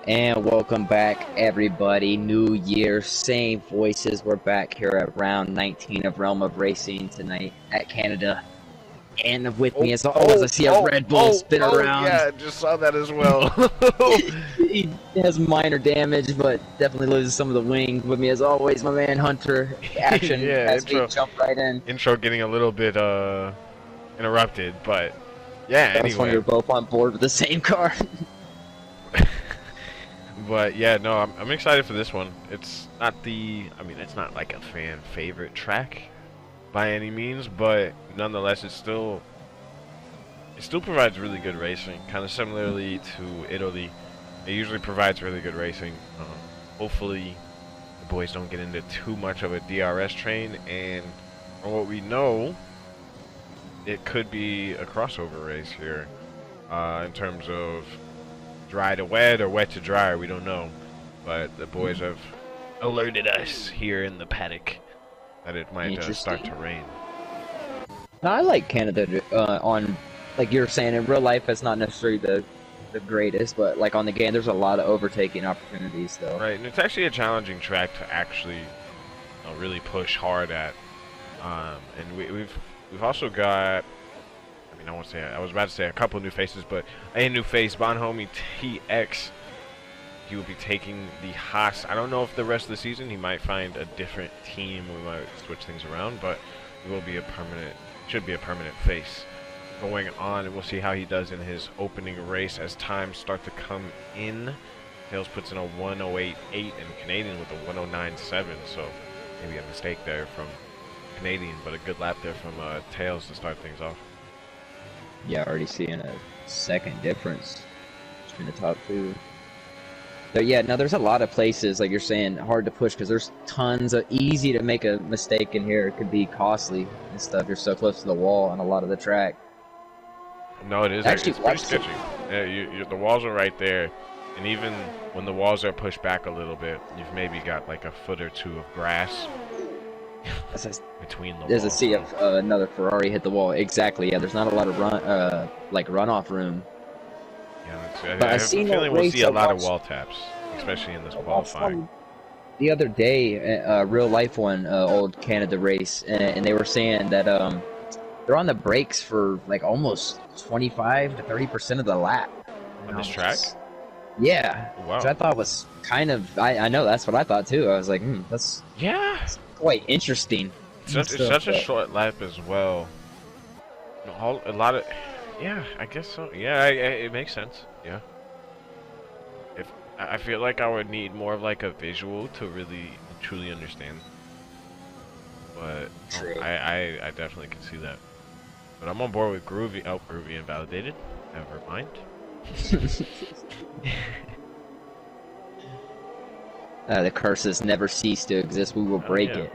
And welcome back, everybody. New year, same voices. We're back here at round 19 of Realm of Racing tonight at Canada. And with me, as always, I see a Red Bull spin around. Yeah, just saw that as well. He has minor damage, but definitely loses some of the wings. With me, as always, my man Hunter. Action has me jump right in. Intro getting a little bit interrupted, but yeah. That's when you're both on board with the same car. But yeah, no, I'm excited for this one. It's not it's not like a fan favorite track by any means, but nonetheless, it still provides really good racing. Kind of similarly to Italy, it usually provides really good racing. Hopefully, the boys don't get into too much of a DRS train, and from what we know, it could be a crossover race here in terms of dry to wet or wet to dry, we don't know, but the boys have alerted us here in the paddock that it might start to rain. Now, I like Canada on, like you're saying, in real life it's not necessarily the greatest, but like on the game there's a lot of overtaking opportunities though. Right, and it's actually a challenging track to actually really push hard at, and we've also got, I was about to say a couple new faces, but a new face, Bonhomie TX. He will be taking the Haas. I don't know if the rest of the season he might find a different team. We might switch things around, but he will be should be a permanent face going on, and we'll see how he does in his opening race as times start to come in. Tails puts in a 108.8 and Canadian with a 109.7, so maybe a mistake there from Canadian, but a good lap there from Tails to start things off. Yeah, already seeing a second difference between the top two. So yeah, now there's a lot of places, like you're saying, hard to push because there's tons of easy to make a mistake in here. It could be costly and stuff. You're so close to the wall on a lot of the track. No, it is actually pretty sketchy. Yeah, the walls are right there, and even when the walls are pushed back a little bit, you've maybe got like a foot or two of grass between the walls. There's a sea of another Ferrari hit the wall. Exactly. Yeah, there's not a lot of runoff room. Yeah, I have a feeling we'll see a lot of wall taps, especially in this qualifying. The other day, real life one, old Canada race, and they were saying that they're on the brakes for like almost 25 to 30% of the lap. On this track? Yeah. Wow. Which I thought was kind of, I know that's what I thought too. I was like, that's quite interesting. It's such a short lap as well. A lot of, yeah, I guess so. Yeah, it makes sense. Yeah. I feel like I would need more of like a visual to really truly understand. But I definitely can see that. But I'm on board with Groovy. Oh, Groovy invalidated. Never mind. The curses never cease to exist. We will break it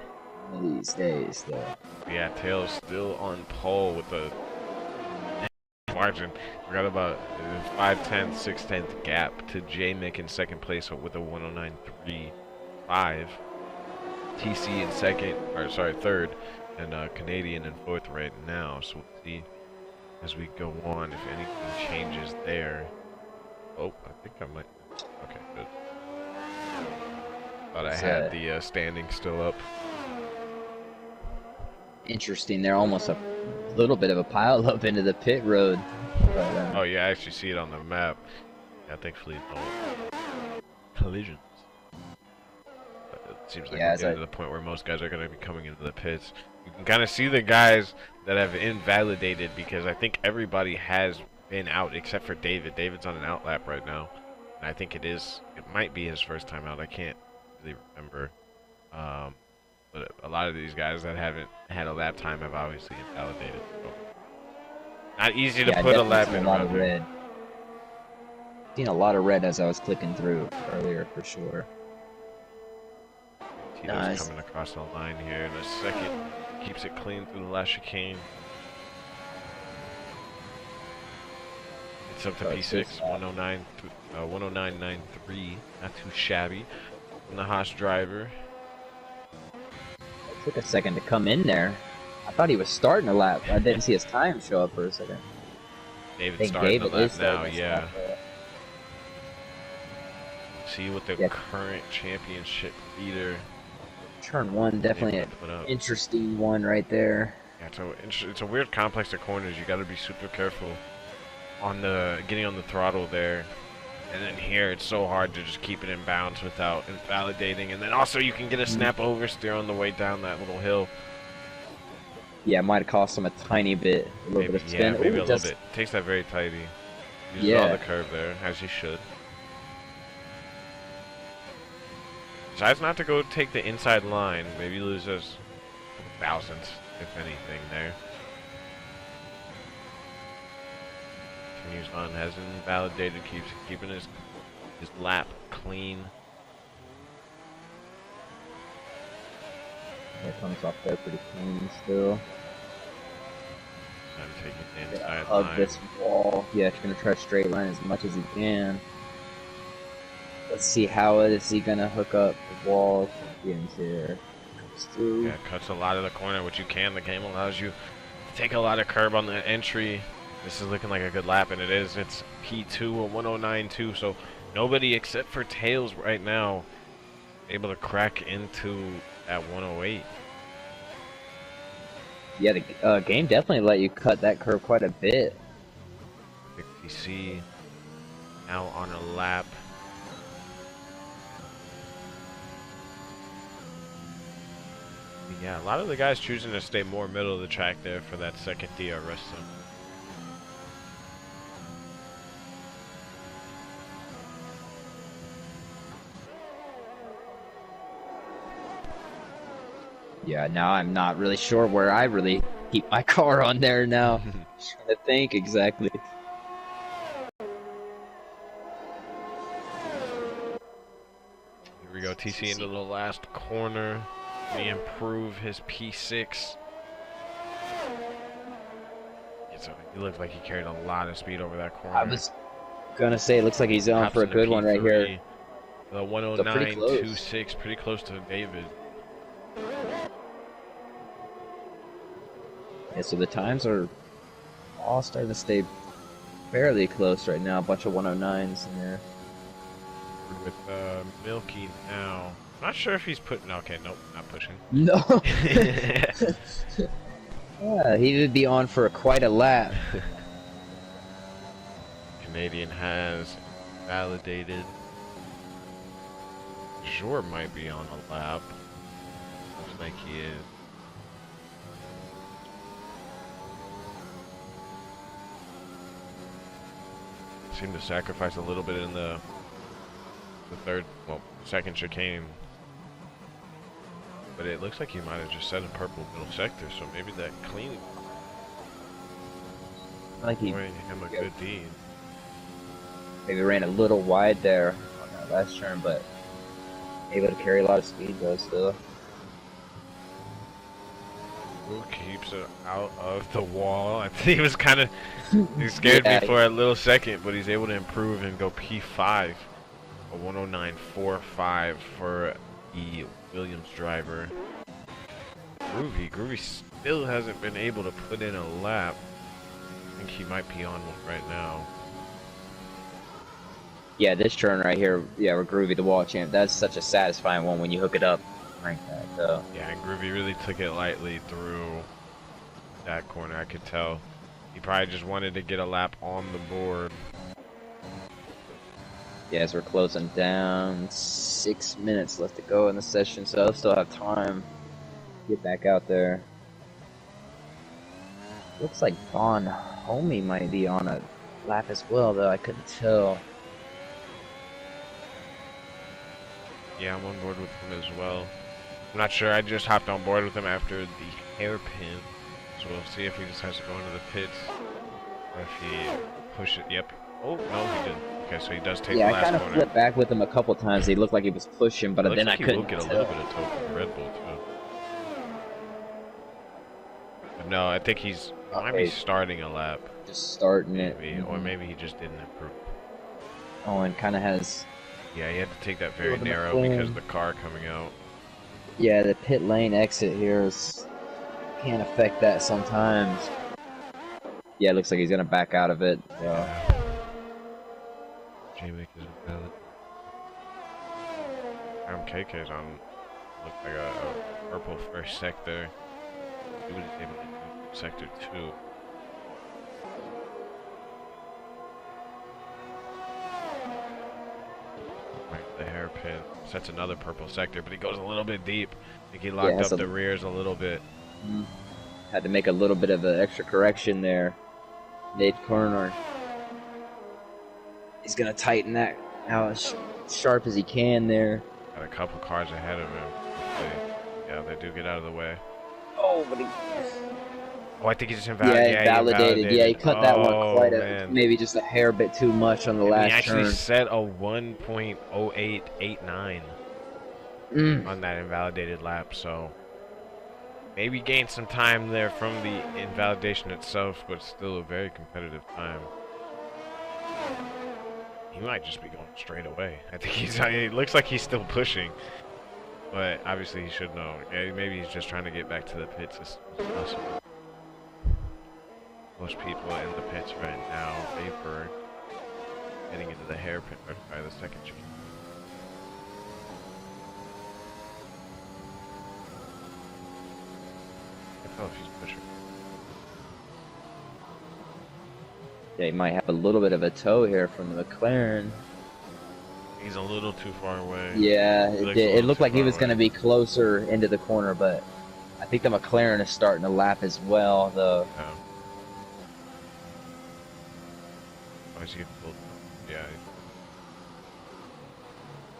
one of these days, though. Yeah, Tails still on pole with the margin. We got about 5/10, 6/10 gap to J-Mick in second place with a 109.35. TC in third, and Canadian in fourth right now. So we'll see as we go on if anything changes there. Oh, I think I might. Okay, good. Thought I had the standing still up. Interesting. They're almost a little bit of a pile up into the pit road. But, oh yeah, I actually see it on the map. Yeah, thankfully no collisions. But it seems like we're getting to the point where most guys are going to be coming into the pits. You can kind of see the guys that have invalidated because I think everybody has been out except for David. David's on an out lap right now, and I think it might be his first time out. I can't really remember. But a lot of these guys that haven't had a lap time have obviously invalidated. So not easy to put a lap in around here. Seen a lot of red as I was clicking through earlier for sure. Tito's coming across the line here in a second. Keeps it clean through the last chicane. It's up to P6, 109.93. Not too shabby from the Haas driver. It took a second to come in there. I thought he was starting a lap. I didn't see his time show up for a second. David's starting the lap now, yeah. see what the current championship leader. Turn 1, definitely an interesting one right there. Yeah, so it's a weird complex of corners. You got to be super careful on the getting on the throttle there. And then here, it's so hard to just keep it in bounds without invalidating. And then also you can get a snap oversteer on the way down that little hill. Yeah, it might have cost him a tiny bit, a little bit of spin. Yeah, maybe a little bit. Takes that very tighty. Uses all the curve there, as he should. Decides not to go take the inside line. Maybe loses thousandths, if anything, there. Continues on, hasn't validated, keeps keeping his lap clean. It comes off there pretty clean still. Trying to take it the inside of line. This wall. Yeah, he's gonna try to straight line as much as he can. Let's see how is he gonna hook up the wall. Begins here. Comes through. Yeah, cuts a lot of the corner, which you can. The game allows you to take a lot of curb on the entry. This is looking like a good lap, and it is. It's P2, a 109.2, so nobody except for Tails right now able to crack into that 108. Yeah, the game definitely let you cut that curve quite a bit. 50C now on a lap. Yeah, a lot of the guys choosing to stay more middle of the track there for that second DRS zone. Yeah, now I'm not really sure where I really keep my car on there now. Trying to think exactly. Here we go, TC into the last corner. Can he improve his P6? Yeah, so he looked like he carried a lot of speed over that corner. I was gonna say, it looks like he's on for a good one right here. The 109.26, pretty close to David. Yeah, so the times are all starting to stay fairly close right now. A bunch of 109s in there. With Milky now. Not sure if he's putting. Okay, nope, not pushing. No. Yeah, he would be on for quite a lap. Canadian has validated. Jor might be on a lap. Looks like he is. Seemed to sacrifice a little bit in the second chicane. But it looks like he might have just set a purple middle sector, so maybe that clean like he him a good deed. Maybe ran a little wide there on that last turn, but able to carry a lot of speed though still. Who keeps it out of the wall? I think he was kind of he scared me for a little second, but he's able to improve and go P5, a 109.45 for the Williams driver. Groovy still hasn't been able to put in a lap. I think he might be on one right now. Yeah, this turn right here, yeah, we're Groovy, the wall champ. That's such a satisfying one when you hook it up like that, though. Yeah, and Groovy really took it lightly through that corner. I could tell he probably just wanted to get a lap on the board. Yeah, as we're closing down, 6 minutes left to go in the session, so I'll still have time to get back out there. Looks like Von Homie might be on a lap as well, though I couldn't tell. Yeah, I'm on board with him as well. I'm not sure. I just hopped on board with him after the hairpin, so we'll see if he decides to go into the pits or if he pushes. Yep. Oh no, he didn't. Okay, so he does take the last corner. Yeah, I kind of flipped back with him a couple times. He looked like he was pushing, but then I couldn't. He will get a little bit of tow from Red Bull too. But no, I think he's might be starting a lap. Just starting maybe, it, or maybe he just didn't improve. Oh, and kind of has. Yeah, he had to take that very narrow because of the car coming out. Yeah, the pit lane exit here can affect that sometimes. Yeah, it looks like he's gonna back out of it. Yeah. J-Wick is invalid. KK's on, look like a purple first sector. He was able to do sector 2. Right, the hairpin sets another purple sector, but he goes a little bit deep. I think he locked up the rears a little bit. Had to make a little bit of an extra correction there. Mid corner. He's gonna tighten that out as sharp as he can there. Got a couple cars ahead of him. Yeah, they do get out of the way. Oh, but he... Oh, I think he just invalidated. Yeah, invalidated. Yeah, he cut that one quite maybe just a hair bit too much on the last turn. He actually set a 1.0889 on that invalidated lap, so maybe gained some time there from the invalidation itself, but still a very competitive time. He might just be going straight away. I think it looks like he's still pushing, but obviously he should know. Yeah, maybe he's just trying to get back to the pits as soon as possible. Most people in the pits right now favor getting into the hairpin by the second chicane. I don't know if he's pushing. Yeah, he might have a little bit of a toe here from the McLaren. He's a little too far away. Yeah, it looked like he was going to be closer into the corner, but I think the McLaren is starting to lap as well, though. Yeah. Yeah.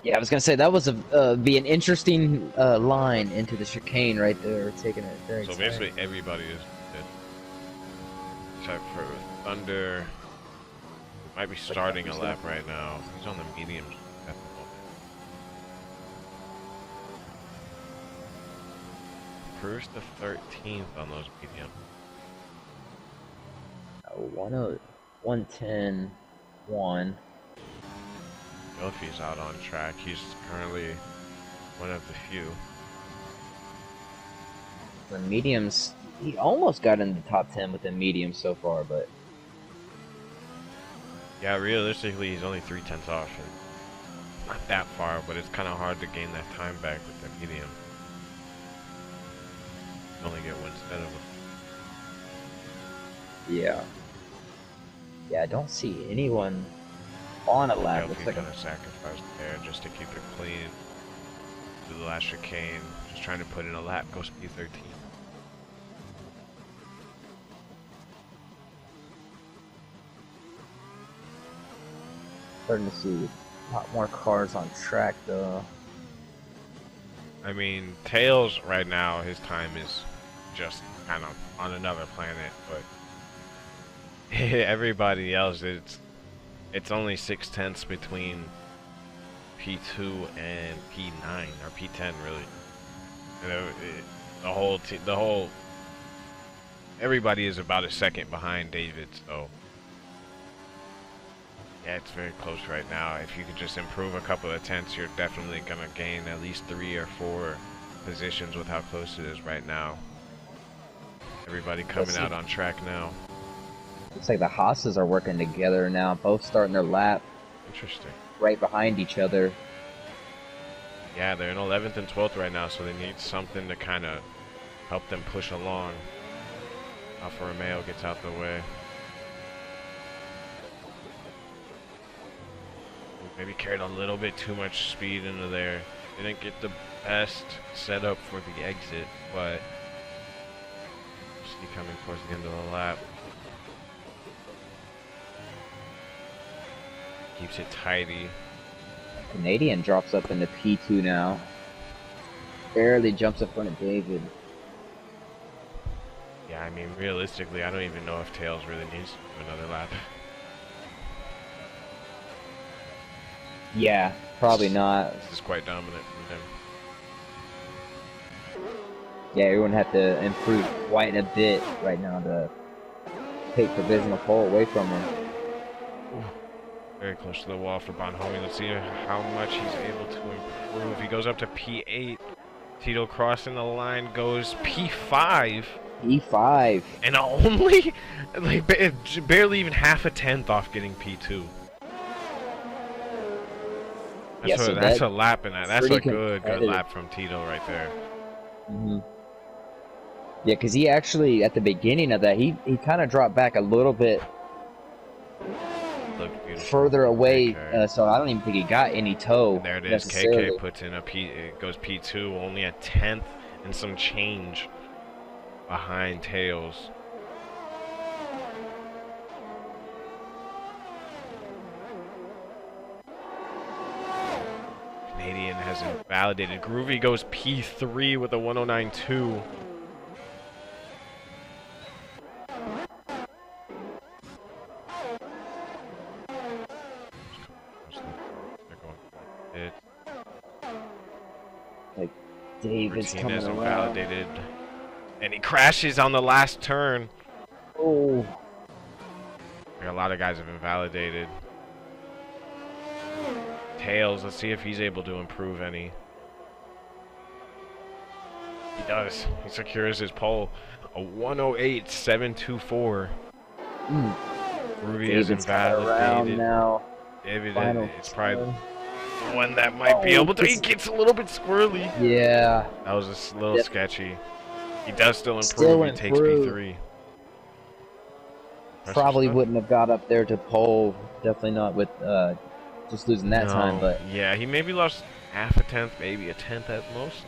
Yeah, I was gonna say that was be an interesting line into the chicane right there, taking it very. So basically, everybody is dead. Except for Thunder, might be starting a lap right now. He's on the mediums at the moment. Prix the 13th on those mediums. 110, 1. If out on track. He's currently one of the few. The mediums, he almost got in the top 10 with the mediums so far, but yeah, realistically, he's only 3/10 off. And not that far, but it's kind of hard to gain that time back with the medium. You only get one set of them. Yeah. Yeah, I don't see anyone on a lap. Looks like gonna sacrifice there just to keep it clean. Do the last chicane, just trying to put in a lap. Goes P13. Starting to see a lot more cars on track, though. I mean, Tails right now, his time is just kind of on another planet, but everybody else, it's only 6/10 between P2 and P9 or P10, really. You know, everybody is about a second behind David, so yeah, it's very close right now. If you could just improve a couple of tenths, you're definitely gonna gain at least 3 or 4 positions with how close it is right now. Everybody coming out on track now. Looks like the Haas's are working together now, both starting their lap. Interesting. Right behind each other. Yeah, they're in 11th and 12th right now, so they need something to kind of help them push along. Alfa Romeo gets out the way. Maybe carried a little bit too much speed into there. Didn't get the best setup for the exit, but see coming towards the end of the lap. Keeps it tidy. Canadian drops up into P2 now. Barely jumps in front of David. Yeah, I mean, realistically, I don't even know if Tails really needs to do another lap. Yeah, probably not. This is quite dominant from him. Yeah, everyone have to improve quite a bit right now to take provisional pole away from him. Ooh, very close to the wall for Bonhomme. Let's see how much he's able to improve. He goes up to P8. Tito crossing the line goes P5. P5. And only like barely even half a tenth off getting P2. Yeah, so that's a lap, and that's a good lap from Tito right there. Mm-hmm. Yeah, because he actually, at the beginning of that, he kind of dropped back a little bit further away, so I don't even think he got any toe. And there it is. KK puts in a P. It goes P2, only a 10th and some change behind Tails. Canadian has invalidated. Groovy goes P3 with a 109.2. Like David's coming around. Invalidated, and he crashes on the last turn. Oh, a lot of guys have invalidated. Tails, let's see if he's able to improve any. He does. He secures his pole. A 108.724. Groovy is invalidated. Now. David, it's probably one that might be able to. He gets a little bit squirrely. Yeah. That was a little sketchy. He does still improve. He takes P3. Probably wouldn't have got up there to pole. Definitely not with just losing that time. But yeah, he maybe lost half a tenth, maybe a tenth at most.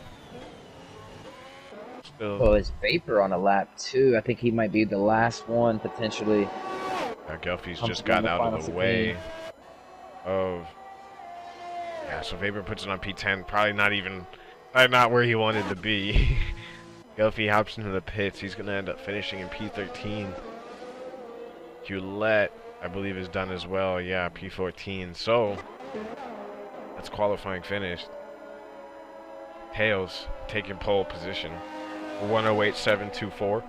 Still. Oh, his Vapor on a lap too. I think he might be the last one potentially. Gelfie's just got out of the way of. Yeah, so Vapor puts it on P10. Probably not where he wanted to be. Gelfie hops into the pits. He's gonna end up finishing in P13. Hewlett, I believe, is done as well. Yeah, P14. So that's qualifying finished. Tails taking pole position. 108.724.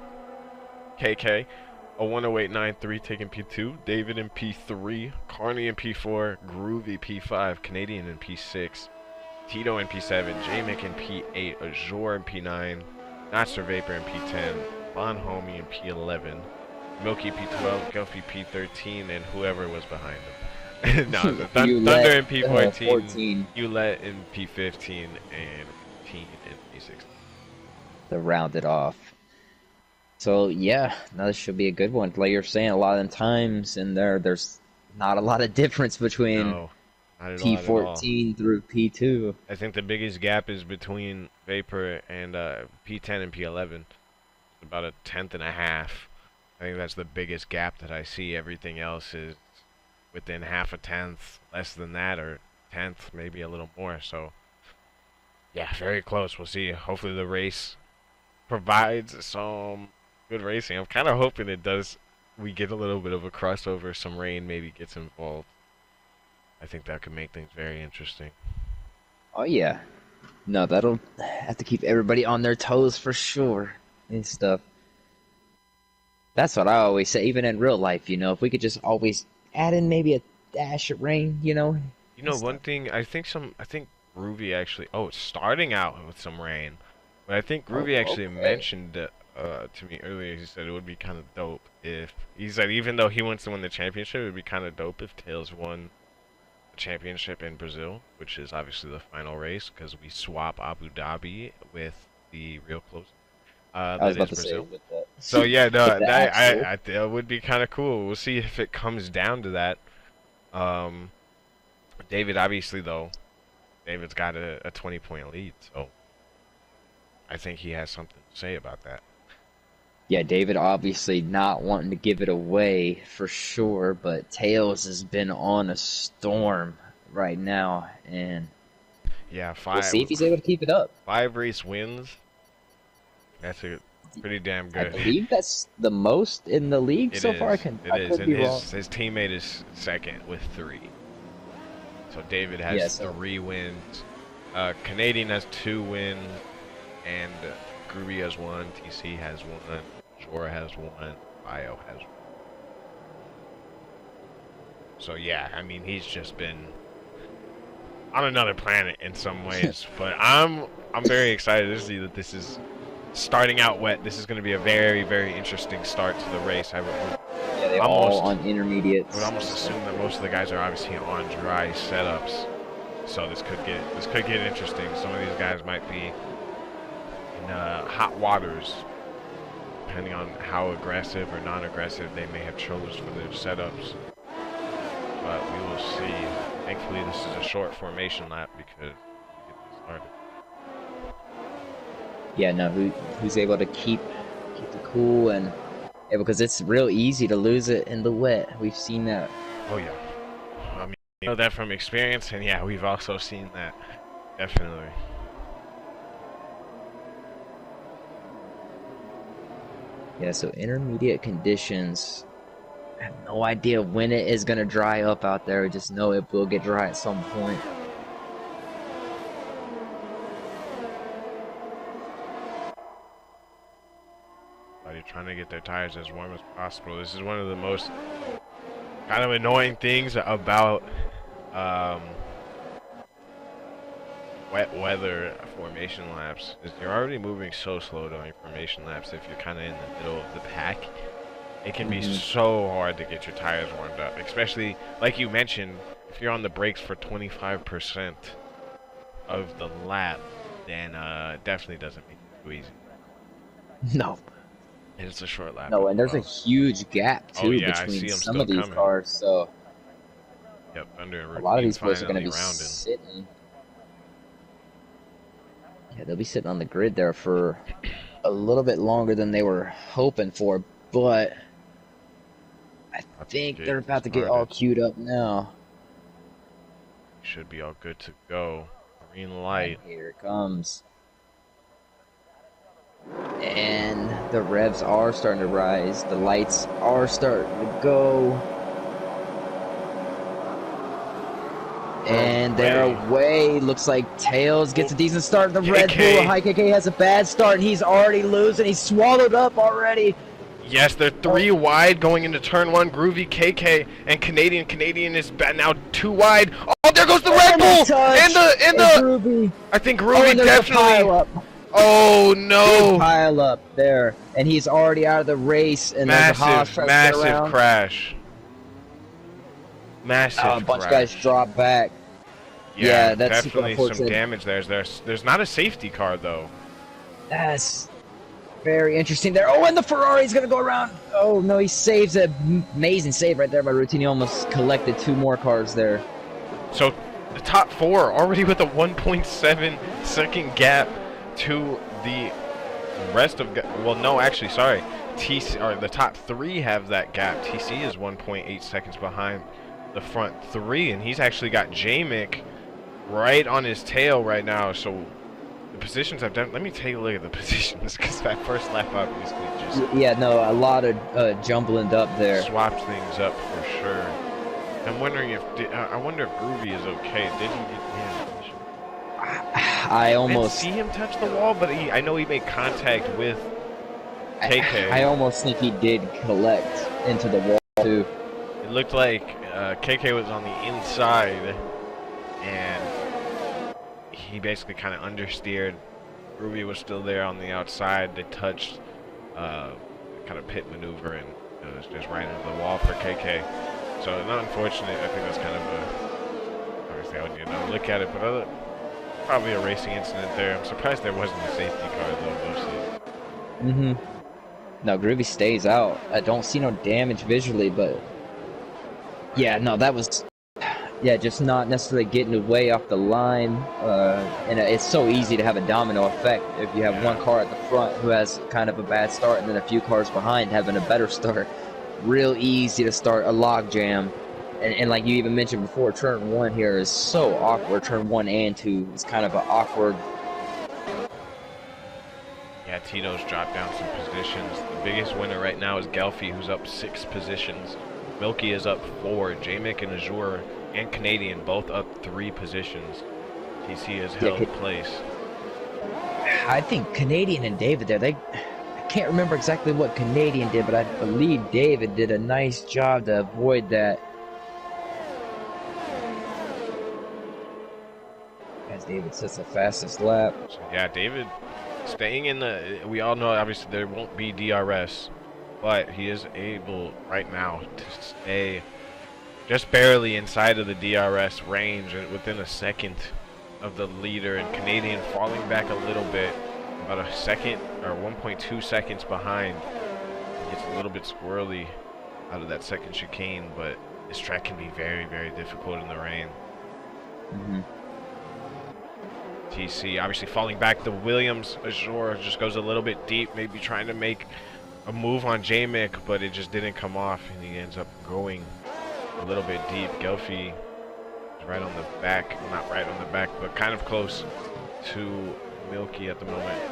KK, a 108.93 taking P2. David in P3. Carney in P4. Groovy P5. Canadian in P6. Tito in P7. J-Mick in P8. Azure in P9. Master Vapor in P10. Bon Homie in P11. Milky P12, Gelfie P13, and whoever was behind him. No, Thunder in P14, Hewlett in P15, and Teen in P16. To round it off. So yeah, now this should be a good one. Like you're saying, a lot of times in there's not a lot of difference between P14 through P2. I think the biggest gap is between Vapor and P10 and P11. About a tenth and a half. I think that's the biggest gap that I see. Everything else is within half a tenth, less than that, or tenth, maybe a little more. So, yeah, very close. We'll see. Hopefully the race provides some good racing. I'm kind of hoping it does. We get a little bit of a crossover. Some rain maybe gets involved. I think that could make things very interesting. Oh, yeah. No, that'll have to keep everybody on their toes for sure and stuff. That's what I always say, even in real life, you know, if we could just always add in maybe a dash of rain, you know. You know, one thing, I think Groovy actually, it's starting out with some rain. But I think Groovy actually mentioned to me earlier, he said it would be kind of dope if, he said even though he wants to win the championship, it would be kind of dope if Tails won the championship in Brazil, which is obviously the final race, because we swap Abu Dhabi with the real close. I was about to say with that. So yeah, no, that would be kind of cool. We'll see if it comes down to that. David, obviously though, David's got a 20-point lead, so I think he has something to say about that. Yeah, David obviously not wanting to give it away for sure, but Tails has been on a storm right now, and yeah, we'll see if he's able to keep it up. 5 race wins. That's pretty damn good. I believe that's the most in the league so far. I could be wrong. His teammate is second with 3. So David has 3 wins. Canadian has 2 wins, and Groovy has 1. TC has 1. Jora has 1. Bio has 1. So yeah, I mean he's just been on another planet in some ways. But I'm very excited to see that this is starting out wet. This is going to be a very, very interesting start to the race. Yeah, they're all on intermediates. I would almost assume that most of the guys are obviously on dry setups. So this could get interesting. Some of these guys might be in hot waters, depending on how aggressive or non-aggressive they may have chose for their setups. But we will see. Thankfully, this is a short formation lap because we get this started. Yeah, no, who's able to keep the cool and yeah, because it's real easy to lose it in the wet. We've seen that. Oh yeah, I mean, you know that from experience, and yeah, we've also seen that definitely. Yeah, so intermediate conditions. I have no idea when it is gonna dry up out there. I just know it will get dry at some point. They're trying to get their tires as warm as possible. This is one of the most kind of annoying things about wet weather formation laps is you're already moving so slow during formation laps. If you're kind of in the middle of the pack, it can be so hard to get your tires warmed up, especially like you mentioned, if you're on the brakes for 25% of the lap, then it definitely doesn't make it too easy. No. And it's a short lap. No, and there's a huge gap too between some of these cars. So yep, a lot of these boys are going to be sitting. Yeah, they'll be sitting on the grid there for a little bit longer than they were hoping for, but I think they're about to get all queued up now. Should be all good to go. Green light. And here it comes. And the revs are starting to rise. The lights are starting to go. And they're away. Looks like Tails gets a decent start. The Red Bull High KK has a bad start, and he's already losing. He's swallowed up already. Yes, they're 3 wide going into turn 1. Groovy, KK, and Canadian. Canadian is now 2 wide. Oh, there goes the Red Bull! And the Groovy. I think Groovy definitely. Oh no! Big pile up there, and he's already out of the race. And massive crash. Massive. A bunch of guys drop back. Yeah, that's definitely some damage there. There's not a safety car though. That's very interesting there. Oh, and the Ferrari's gonna go around. Oh no, he saves it. Amazing save right there by Routine. He almost collected 2 more cars there. So the top 4 already with a 1.7 second gap to the rest of, well, no, actually, sorry, TC, or the top 3 have that gap. TC is 1.8 seconds behind the front 3, and he's actually got J-Mick right on his tail right now. So the positions have done. Let me take a look at the positions because that first lap obviously just a lot of jumbling up there. Swapped things up for sure. I'm wondering if I wonder if Groovy is okay. Did he get damaged? I almost didn't see him touch the wall, but I know he made contact with KK. I almost think he did collect into the wall too. It looked like KK was on the inside, and he basically kind of understeered. Ruby was still there on the outside. They touched, kind of pit maneuver, and it was just right into the wall for KK. So not unfortunate. I think that's kind of a, obviously I wouldn't even look at it, but probably a racing incident there. I'm surprised there wasn't a safety car though, mostly. No, Groovy stays out. I don't see no damage visually, but yeah, no, that was just not necessarily getting way off the line. And it's so easy to have a domino effect if you have one car at the front who has kind of a bad start and then a few cars behind having a better start. Real easy to start a log jam. And like you even mentioned before, turn 1 here is so awkward. Turn 1 and 2 is kind of an awkward. Yeah, Tito's dropped down some positions. The biggest winner right now is Gelfie, who's up 6 positions. Milky is up 4. J-Mick and Azure and Canadian both up 3 positions. TC has held place. I think Canadian and David there, I can't remember exactly what Canadian did, but I believe David did a nice job to avoid that. As David sets the fastest lap. So, yeah, David staying in the, we all know obviously there won't be DRS, but he is able right now to stay just barely inside of the DRS range, and within a second of the leader, and Canadian falling back a little bit, about a second or 1.2 seconds behind. Gets a little bit squirrely out of that second chicane, but this track can be very, very difficult in the rain. TC obviously falling back. The Williams Azure just goes a little bit deep, maybe trying to make a move on J-Mick, but it just didn't come off, and he ends up going a little bit deep. Gelfie is right on the back, not right on the back, but kind of close to Milky at the moment.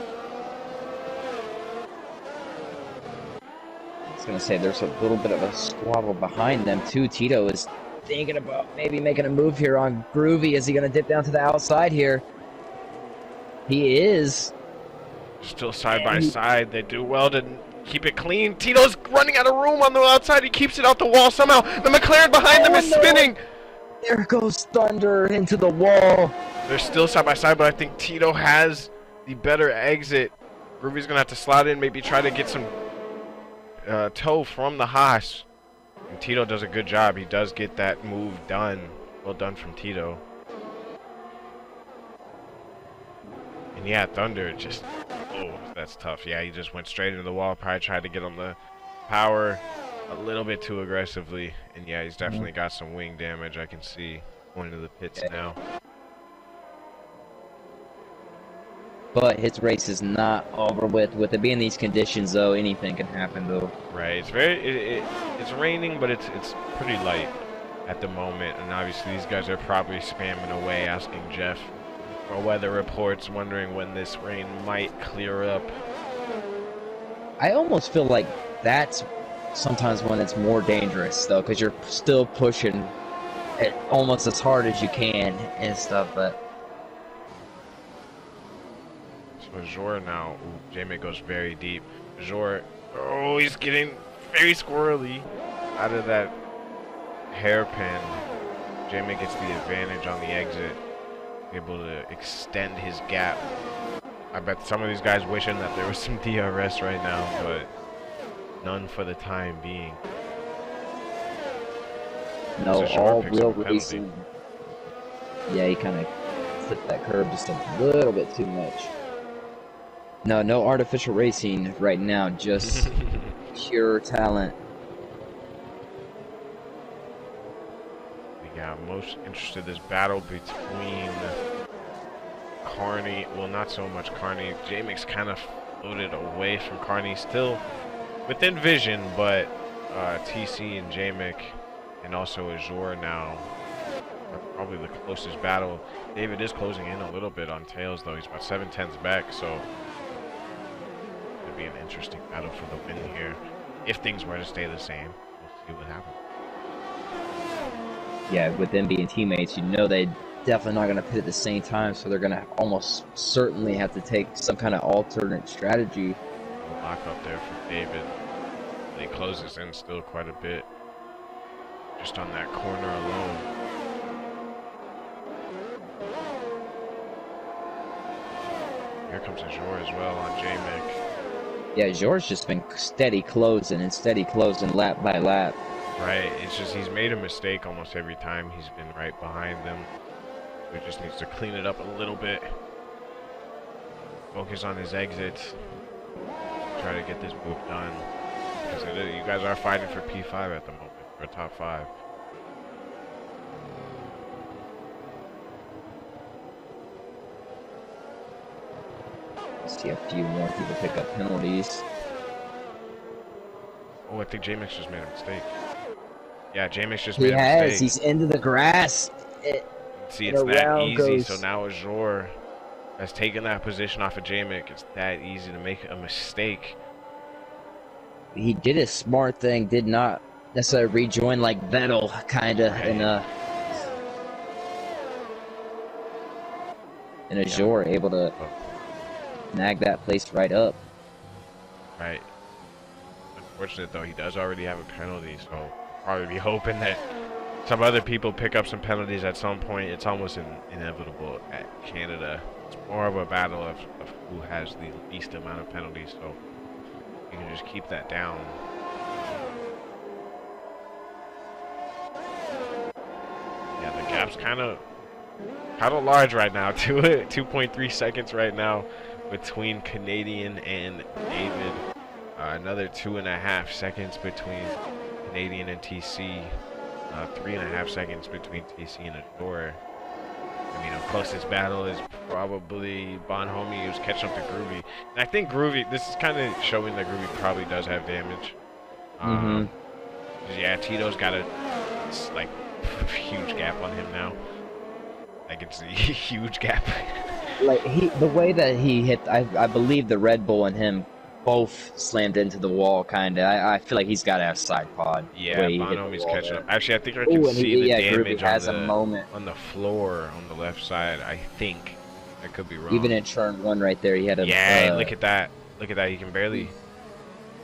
I was going to say there's a little bit of a squabble behind them too. Tito is thinking about maybe making a move here on Groovy. Is he going to dip down to the outside here? He is. Still side by side. They do well to keep it clean. Tito's running out of room on the outside. He keeps it out the wall somehow. The McLaren behind them is spinning. There goes Thunder into the wall. They're still side by side, but I think Tito has the better exit. Groovy's going to have to slide in, maybe try to get some toe from the Haas. And Tito does a good job. He does get that move done. Well done from Tito. And yeah, Thunder just, oh, that's tough. Yeah, he just went straight into the wall. Probably tried to get on the power a little bit too aggressively. And yeah, he's definitely got some wing damage. I can see going to the pits now. But his race is not over with. With it being these conditions, though, anything can happen, though. Right. It's it's raining, but it's pretty light at the moment. And obviously, these guys are probably spamming away, asking Jeff for weather reports, wondering when this rain might clear up. I almost feel like that's sometimes when it's more dangerous, though, because you're still pushing it almost as hard as you can and stuff, but... Azure now. J-Mick goes very deep. Azure, oh, he's getting very squirrely out of that hairpin. J-Mick gets the advantage on the exit, able to extend his gap. I bet some of these guys wishing that there was some DRS right now, but none for the time being. No, all real racing. Yeah, he kind of flipped that curve just a little bit too much. No artificial racing right now, just pure talent. Yeah, I'm most interested in this battle between Carney, well, not so much Carney. J-Mick's kind of floated away from Carney, still within vision, but TC and J-Mick and also Azure now are probably the closest battle. David is closing in a little bit on Tails, though. He's about 7/10 back, so be an interesting battle for the win here. If things were to stay the same, we'll see what happens. Yeah, with them being teammates, you know they definitely not going to pit at the same time, so they're going to almost certainly have to take some kind of alternate strategy. Lock up there for David. He closes in still quite a bit, just on that corner alone. Here comes Azure as well on J-Mick. Yeah, George's just been steady closing lap by lap. Right, it's just he's made a mistake almost every time he's been right behind them. He just needs to clean it up a little bit. Focus on his exits. Try to get this move done. Because you guys are fighting for P5 at the moment, for top 5. See a few more people pick up penalties. Oh, I think J-Mick's just made a mistake. Yeah, J-Mick's just made a mistake. He's into the grass. See, it's that easy. So now Azure has taken that position off of J-Mick. It's that easy to make a mistake. He did a smart thing, did not necessarily rejoin like Vettel, kind of, right. And Azure able to snag that place right up. Right. Unfortunate though, he does already have a penalty, so probably be hoping that some other people pick up some penalties at some point. It's almost inevitable at Canada. It's more of a battle of who has the least amount of penalties, so you can just keep that down. is kind of large right now. 2.3 seconds right now between Canadian and David. Another 2.5 seconds between Canadian and TC. 3.5 seconds between TC and Adore. I mean, the closest battle is probably Bonhomie, who's catching up to Groovy. And I think Groovy, this is kind of showing that Groovy probably does have damage. Yeah, Tito's got a like huge gap on him now. Like it's a huge gap. Like the way that he hit, I believe the Red Bull and him both slammed into the wall, kind of. I feel like he's got to have side pod. Yeah, Bonhomie's catching up. Actually, I think I can see the damage on the floor on the left side. I think I could be wrong. Even in turn 1 right there, he had a. Yeah, look at that. Look at that. He can barely.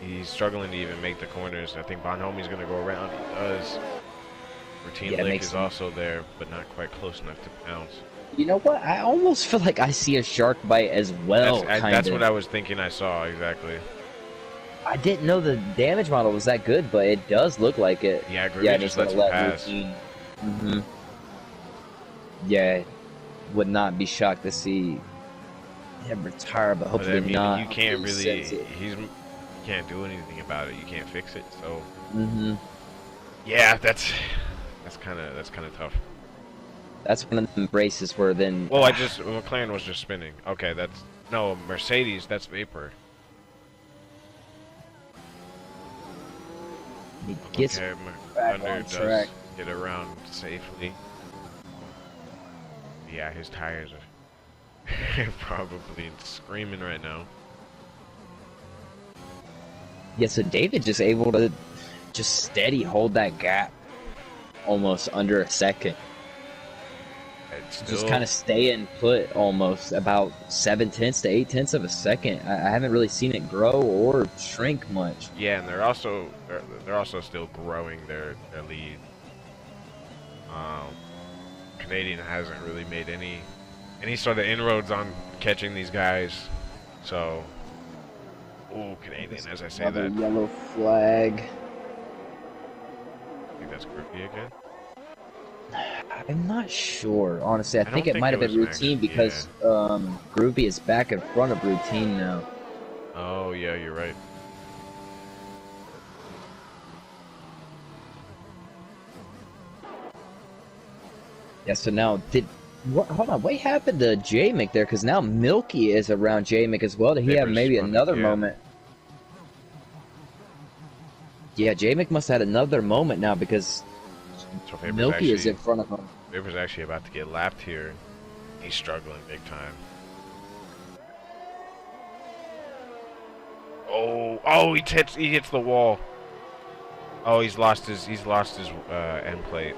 He's struggling to even make the corners. I think Bonhomie's gonna go around. He does. Routine Lick is also there, but not quite close enough to pounce. You know what? I almost feel like I see a shark bite as well. That's what I was thinking I saw, exactly. I didn't know the damage model was that good, but it does look like it. Yeah, Groovy just lets him pass. Yeah, would not be shocked to see him retire, but hopefully not. You can't really, you can't do anything about it. You can't fix it, so. Yeah, that's kind of tough. That's one of the races where then. Well, McLaren was just spinning. Okay, no Mercedes. That's Vapor. He gets back on track. Get around safely. Yeah, his tires are probably screaming right now. Yeah, so David just able to just steady hold that gap almost under a second. Just kind of staying put almost about 7/10 to 8/10 of a second. I haven't really seen it grow or shrink much. Yeah, and they're also still growing their lead. Canadian hasn't really made any sort of inroads on catching these guys. So, ooh, Canadian, as I say that. Yellow flag. I think that's Groovy again. I'm not sure, honestly. I think it might have been Routine because Groovy is back in front of Routine now. Oh, yeah, you're right. Yeah, so now, hold on, what happened to J-Mick there? Because now Milky is around J-Mick as well. Did he have maybe another moment? Yeah, J-Mick must have had another moment now because Milky is in front of him. Vapor's actually about to get lapped here. He's struggling big time. Oh, he hits the wall. Oh, he's lost his end plate.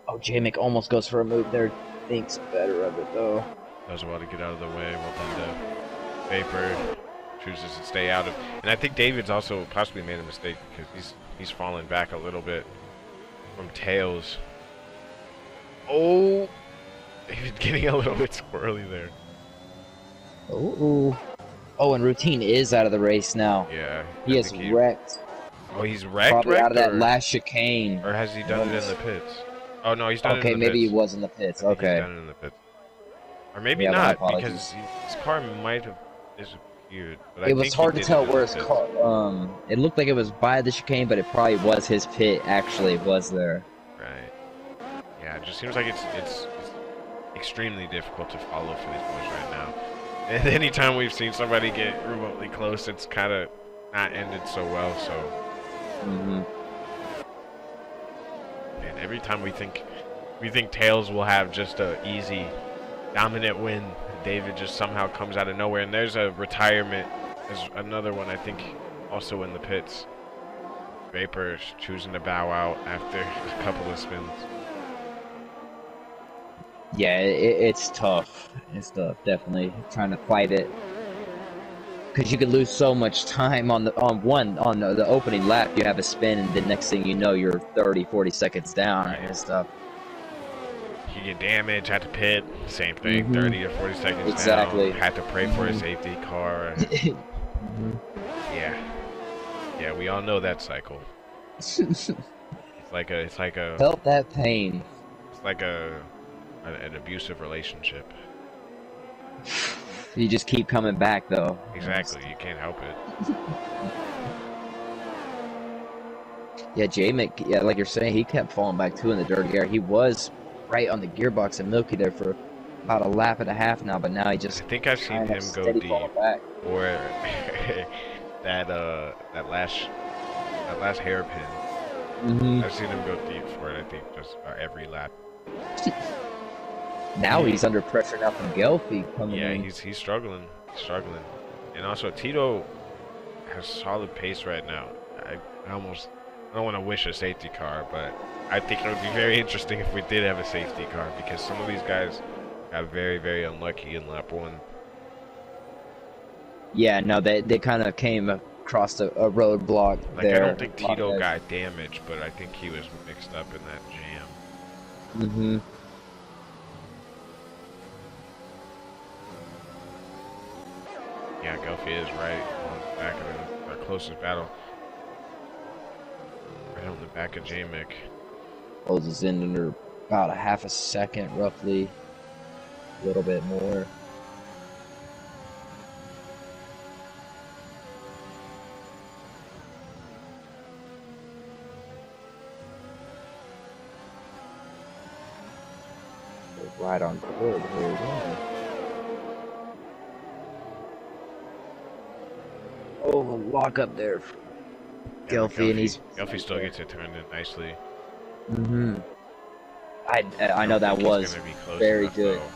Oh, J-Mick almost goes for a move there. Thinks better of it though. Does well to get out of the way. Well done to Vapor. Chooses to stay out of. And I think David's also possibly made a mistake because he's fallen back a little bit from Tails. Oh, he's getting a little bit squirrely there. Oh, and Routine is out of the race now. Yeah. He is wrecked. Oh, he's wrecked? Probably out of that last chicane. Or has he done it in the pits? Oh, no, he's done it in the pits. Okay, maybe he was in the pits. Okay. He's done it in the pits. Or maybe not, because his car might have disappeared. But it was hard to tell where his car... it looked like it was by the chicane, but it probably was his pit, actually, was there. Right. Yeah, it just seems like it's extremely difficult to follow for these boys right now. And anytime we've seen somebody get remotely close, it's kind of not ended so well, so... And every time we think Tails will have just a easy, dominant win, David just somehow comes out of nowhere. And there's a retirement. There's another one, I think, also in the pits. Vapor choosing to bow out after a couple of spins. Yeah, it's tough. It's tough, definitely. Trying to fight it. Because you could lose so much time on the opening lap. You have a spin, and the next thing you know, you're 30, 40 seconds down and stuff. You get damage, had to pit, same thing, 30 to 40 seconds down. Had to pray for a safety car. Yeah, we all know that cycle. It's Felt that pain. like an abusive relationship. You just keep coming back, though. Exactly, you can't help it. Yeah, J-Mick, yeah, like you're saying, he kept falling back too in the dirty air. He was right on the gearbox and Milky there for about a lap and a half now, but now he just. I think I've seen him go deep, or that last hairpin. I've seen him go deep for it. I think just every lap. Now he's under pressure now from Gelfie coming in. Yeah, he's struggling, and also Tito has solid pace right now. I don't want to wish a safety car, but I think it would be very interesting if we did have a safety car, because some of these guys got very, very unlucky in lap 1. Yeah, no, they kind of came across a roadblock there. I don't think Tito got damaged, but I think he was mixed up in that jam. Yeah, Gelfie is right on the back of our closest battle. Right on the back of J-Mick. Closes in under about a half a second, roughly. A little bit more. Right on board here. Yeah. Oh, lock up there. Gelfie, and Gelfie still gets it turned in nicely. I know that was very good. Though.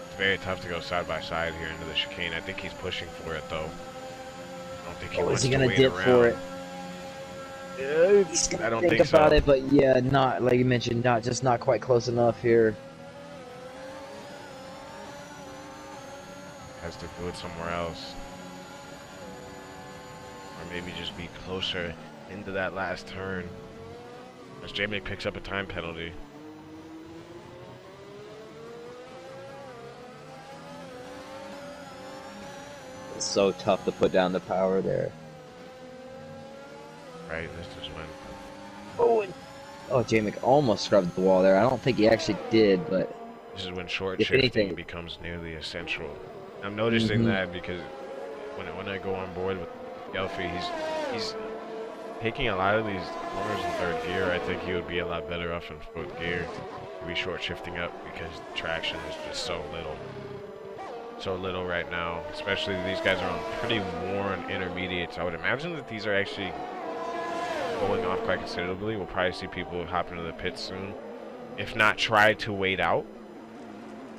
It's very tough to go side by side here into the chicane. I think he's pushing for it though. I don't think he wants is he to gonna wait dip around. for it? He's gonna I don't think think about so. it, but yeah, not like you mentioned, not quite close enough here. Has to do it somewhere else. Or maybe just be closer into that last turn. As J-Mick picks up a time penalty. It's so tough to put down the power there. Right, this is when... Oh, J-Mick almost scrubbed the wall there. I don't think he actually did, but... This is when short shifting becomes nearly essential. I'm noticing that because when I go on board with Gelfie, he's taking a lot of these corners in third gear. I think he would be a lot better off in fourth gear to be short shifting up, because the traction is just so little right now. Especially these guys are on pretty worn intermediates. I would imagine that these are actually going off quite considerably. We'll probably see people hop into the pits soon, if not try to wait out.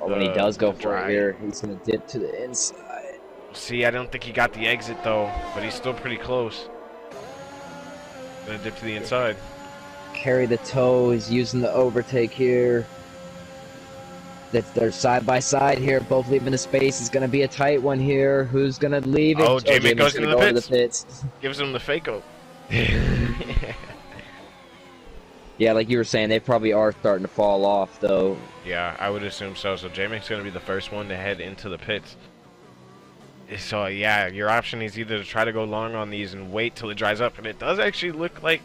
When he does go for it here, he's going to dip to the inside. See, I don't think he got the exit though, but he's still pretty close. Gonna dip to the inside. Carry the toe. He's using the overtake here. They're side by side here, both leaving the space. It's going to be a tight one here. Who's going to leave it? Oh, J-Mick goes into the pits. Gives him the fake-o. Yeah, like you were saying, they probably are starting to fall off, though. Yeah, I would assume so. So J-Mick's going to be the first one to head into the pits. So, yeah, your option is either to try to go long on these and wait till it dries up. And it does actually look like,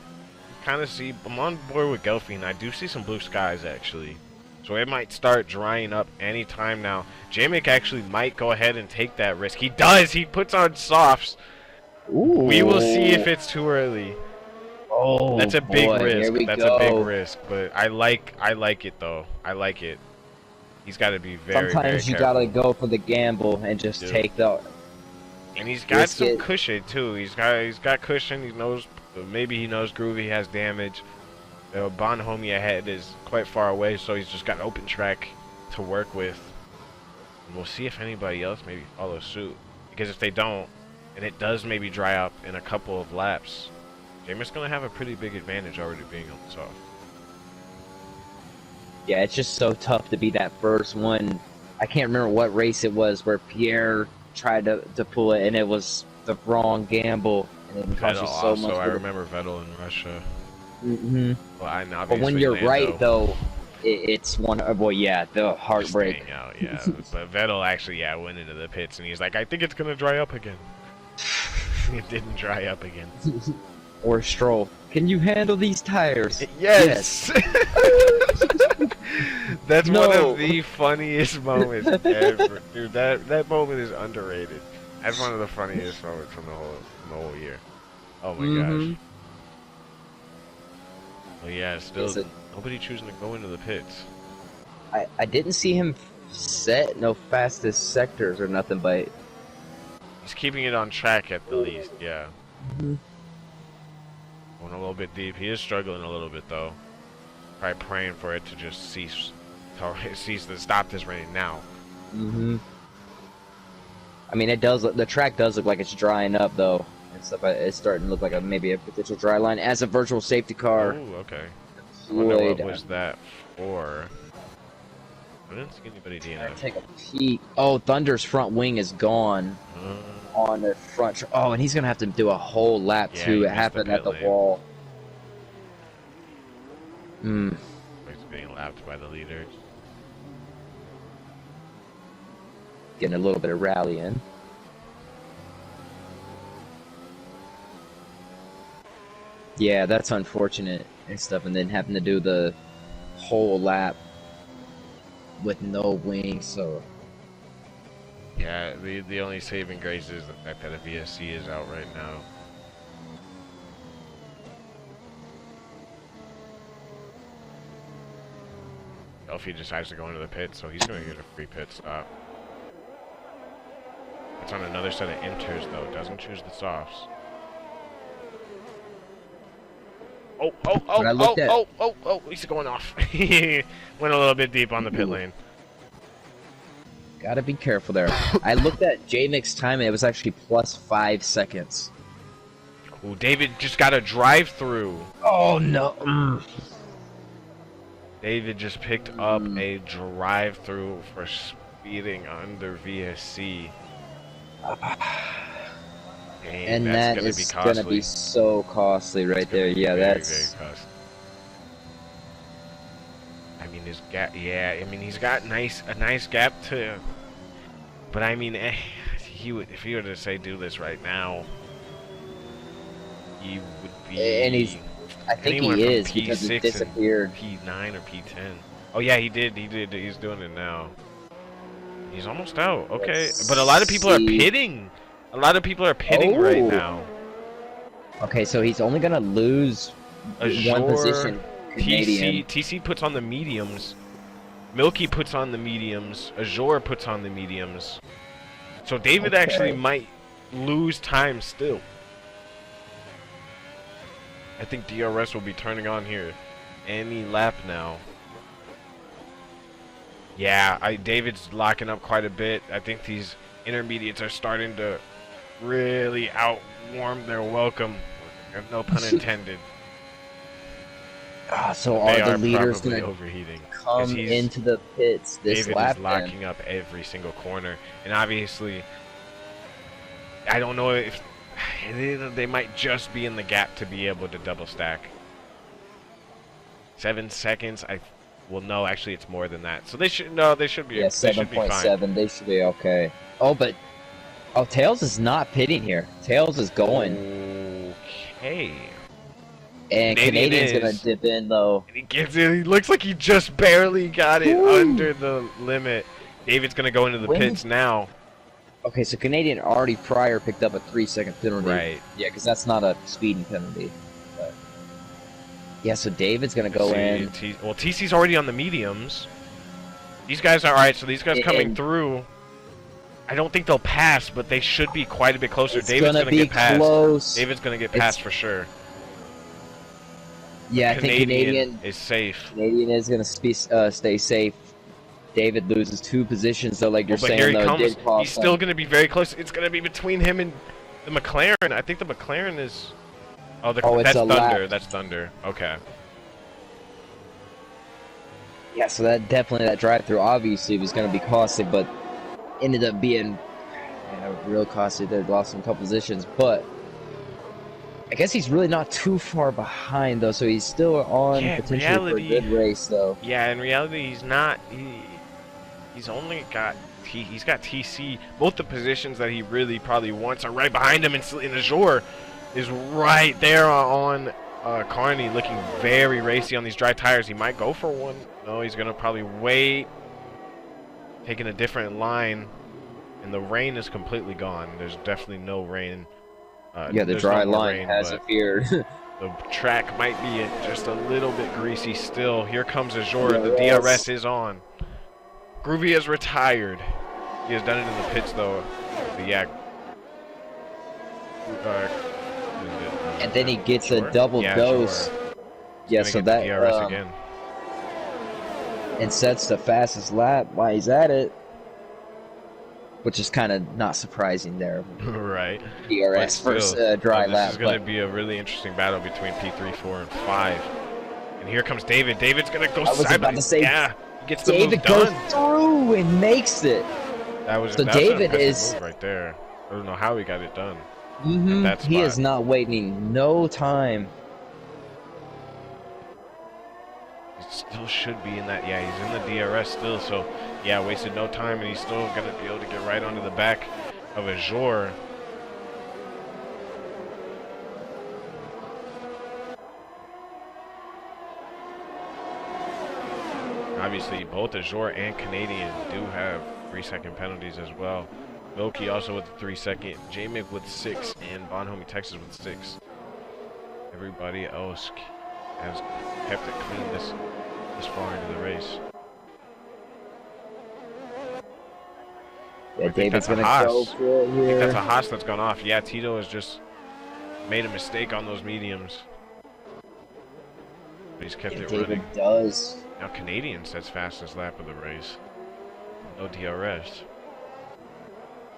kind of see, I'm on board with Gelfie, and I do see some blue skies, actually. So it might start drying up any time now. J-Mick actually might go ahead and take that risk. He does! He puts on softs. Ooh. We will see if it's too early. Oh, that's a big risk. That's a big risk, but I like it though. I like it. He's got to be very. Sometimes very you gotta go for the gamble and just take the. And he's got some cushion too. He's got cushion. He knows, maybe he knows Groovy has damage. Bonhomie ahead is quite far away, so he's just got open track to work with. And we'll see if anybody else maybe follows suit, because if they don't, and it does maybe dry up in a couple of laps, J-Mick's gonna have a pretty big advantage already being on the soft. Yeah, it's just so tough to be that first one. I can't remember what race it was where Pierre tried to pull it, and it was the wrong gamble, and it cost you so much. I remember Vettel in Russia. Well, but when you're right, though, it's one. Well, yeah, the heartbreak. Out, yeah. But Vettel actually, went into the pits, and he's like, I think it's gonna dry up again. It didn't dry up again. Or Stroll. Can you handle these tires? Yes. That's one No. of the funniest moments ever, dude. That moment is underrated. That's one of the funniest moments from the whole year. Oh my gosh. Well, yeah, still nobody choosing to go into the pits. I didn't see him set no fastest sectors or nothing, but He's keeping it on track at the least, yeah. Going a little bit deep. He is struggling a little bit though. Probably praying for it to just cease. To stop this rain now. I mean, it does. The track does look like it's drying up though, and stuff. It's starting to look like maybe a potential dry line as a virtual safety car. Oh, okay. I wonder what was that for. I didn't see anybody DNF. Take a peek. Oh, Thunder's front wing is gone on the front. Oh, and he's gonna have to do a whole lap too. It happened at the wall. He's being lapped by the leaders. Getting a little bit of rally in. Yeah, that's unfortunate and stuff, and then having to do the whole lap with no wings, so... Yeah, the only saving grace is the fact that a VSC is out right now. Elfie decides to go into the pit, so he's going to get a free pit stop. It's on another set of inters, though. It doesn't choose the softs. Oh, he's going off. He went a little bit deep on the pit lane. Gotta be careful there. I looked at J-Mix time and it was actually plus 5 seconds. Ooh, David just got a drive-through. Oh, no. David just picked up a drive-through for speeding under VSC. Dang, and that is going to be so costly right there. Yeah, that's... very costly. I mean, his gap... Yeah, I mean, he's got a nice gap to... But, I mean, he would, if he were to say do this right now, he would be... And he's... I think he is, because he disappeared. P9 or P10. Oh, yeah, he did. He's doing it now. He's almost out. Okay. But a lot of people are pitting. A lot of people are pitting right now. Okay, so he's only going to lose one position. TC puts on the mediums. Milky puts on the mediums. Azure puts on the mediums. So David actually might lose time still. I think DRS will be turning on here any lap now. Yeah, David's locking up quite a bit. I think these intermediates are starting to really outwarm their welcome. No pun intended. So are the leaders going to overheating? Come into the pits this lap? David is locking up every single corner, and obviously, I don't know if they might just be in the gap to be able to double stack. 7 seconds. Well, no, actually, it's more than that. So they should be. Yeah, 7.7. They should be okay. Oh, but Tails is not pitting here. Tails is going. Okay. And Canadian's gonna dip in though. And he gets it. He looks like he just barely got it under the limit. David's gonna go into the pits now. Okay, so Canadian already prior picked up a 3-second penalty. Right. Yeah, because that's not a speeding penalty. But yeah, so David's gonna go in. Well, TC's already on the mediums. These guys are alright. So these guys coming through. I don't think they'll pass, but they should be quite a bit closer. David's gonna get past. Close. David's gonna get past for sure. Yeah, I think Canadian is safe. Canadian is gonna stay safe. David loses 2 positions, though, like you're saying. Here he comes. He's still gonna be very close. It's gonna be between him and the McLaren. I think the McLaren is. Oh, that's Thunder. That's Thunder. Okay. Yeah, so that drive-through obviously was gonna be costly, but ended up being real costly. They lost him a couple positions, but I guess he's really not too far behind though, so he's still on potentially for a good race though. Yeah, in reality, he's not. He's only got he's got TC. Both the positions that he really probably wants are right behind him, and Azure is right there on Carney looking very racy on these dry tires. He might go for one. No, he's gonna probably wait. Taking a different line, and the rain is completely gone. There's definitely no rain. Yeah, the dry line has appeared. The track might be just a little bit greasy still. Here comes Azure. The DRS is on. Groovy has retired. He has done it in the pits though. But yeah. And then he gets a double dose. Yeah, so that DRS again. And sets the fastest lap while he's at it, which is kind of not surprising there. Right. DRS first dry lap. This is going to be a really interesting battle between P3, 4, and 5. And here comes David. David's going to go side by side. Yeah, he gets the David move done. goes through and makes it. That was so David is move right there. I don't know how he got it done. He is not waiting no time. He still should be in that. Yeah, he's in the DRS still. So, yeah, wasted no time, and he's still going to be able to get right onto the back of Azure. Obviously, both Azure and Canadian do have 3-second penalties as well. Milky also with the 3-second, J-Mick with 6, and Bonhomie Texas with 6. Everybody else has kept it clean this far into the race. Yeah, David's gonna go for it here. I think that's a Haas that's gone off. Yeah, Tito has just made a mistake on those mediums. But he's kept it running. David does. Now Canadian sets fastest lap of the race. No DRS.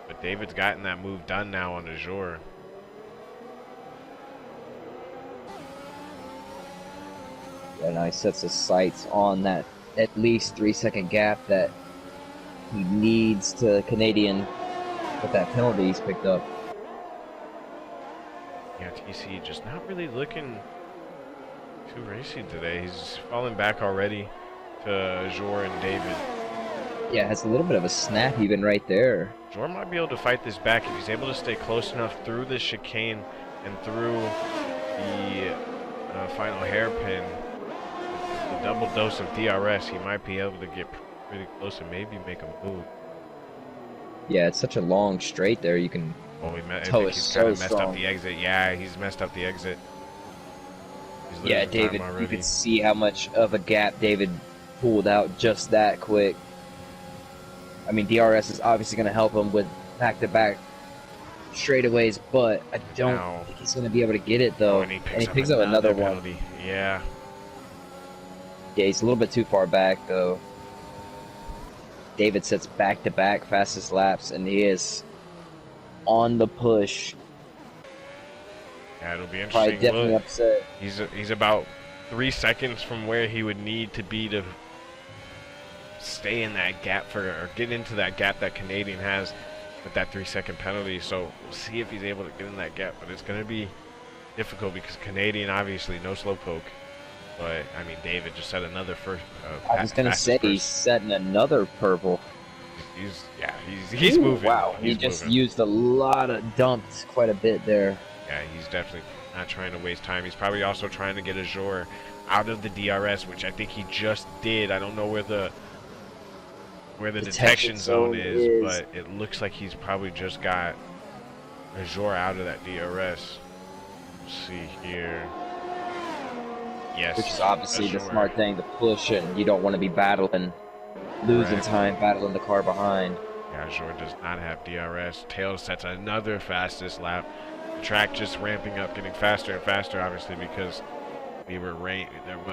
But David's gotten that move done now on Azure. Yeah, now he sets his sights on that at least 3-second gap that he needs to Canadian with that penalty he's picked up. Yeah, TC just not really looking too racy today. He's falling back already to Azure and David. Yeah, has a little bit of a snap even right there. Azure might be able to fight this back if he's able to stay close enough through the chicane and through the final hairpin. The double dose of DRS, he might be able to get pretty close and maybe make a move. Yeah, it's such a long straight there. You can. Oh, I think he's kind of messed up the exit. Yeah, he's messed up the exit. Yeah, David, you can see how much of a gap David pulled out just that quick. I mean, DRS is obviously going to help him with back-to-back straightaways, but I don't think he's going to be able to get it, though. Oh, and he picks up another penalty. one. Yeah. Yeah, he's a little bit too far back, though. David sets back-to-back fastest laps, and he is on the push. Yeah, it'll be interesting. Probably definitely upset. He's about 3 seconds from where he would need to be to stay in that gap or get into that gap that Canadian has with that 3-second penalty. So we'll see if he's able to get in that gap, but it's going to be difficult because Canadian obviously no slowpoke. But I mean, David just set another first. I was gonna say he's setting another purple. He's moving. Wow, he just used a lot of dumps, quite a bit there. Yeah, he's definitely not trying to waste time. He's probably also trying to get Azure out of the DRS, which I think he just did. I don't know where the detection zone is, but it looks like he's probably just got Azure out of that DRS. Let's see here. Yes. Which is obviously the smart thing to push, and you don't want to be battling, losing time, battling the car behind. Yeah, Azure does not have DRS. Tails sets another fastest lap. The track just ramping up, getting faster and faster, obviously, because there was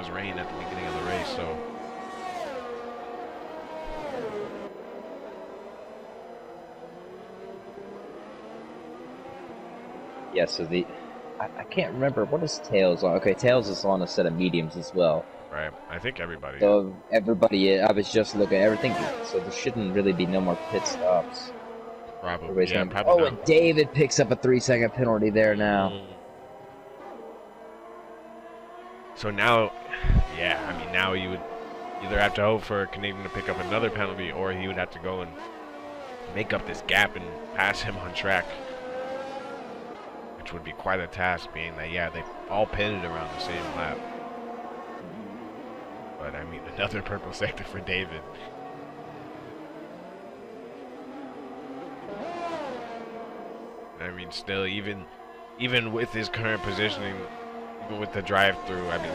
rain at the beginning of the race, so. Yeah, so I can't remember, what is Tails on? Okay, Tails is on a set of mediums as well. Right, I think everybody. So everybody, I was just looking at everything, so there shouldn't really be no more pit stops. Probably, yeah, probably not. And David picks up a 3-second penalty there now. So now, yeah, I mean, now you would either have to hope for Canadian to pick up another penalty, or he would have to go and make up this gap and pass him on track. which would be quite a task, being that, yeah, they all pitted around the same lap. But, I mean, another purple sector for David. I mean, still, even with his current positioning, even with the drive-through, I mean,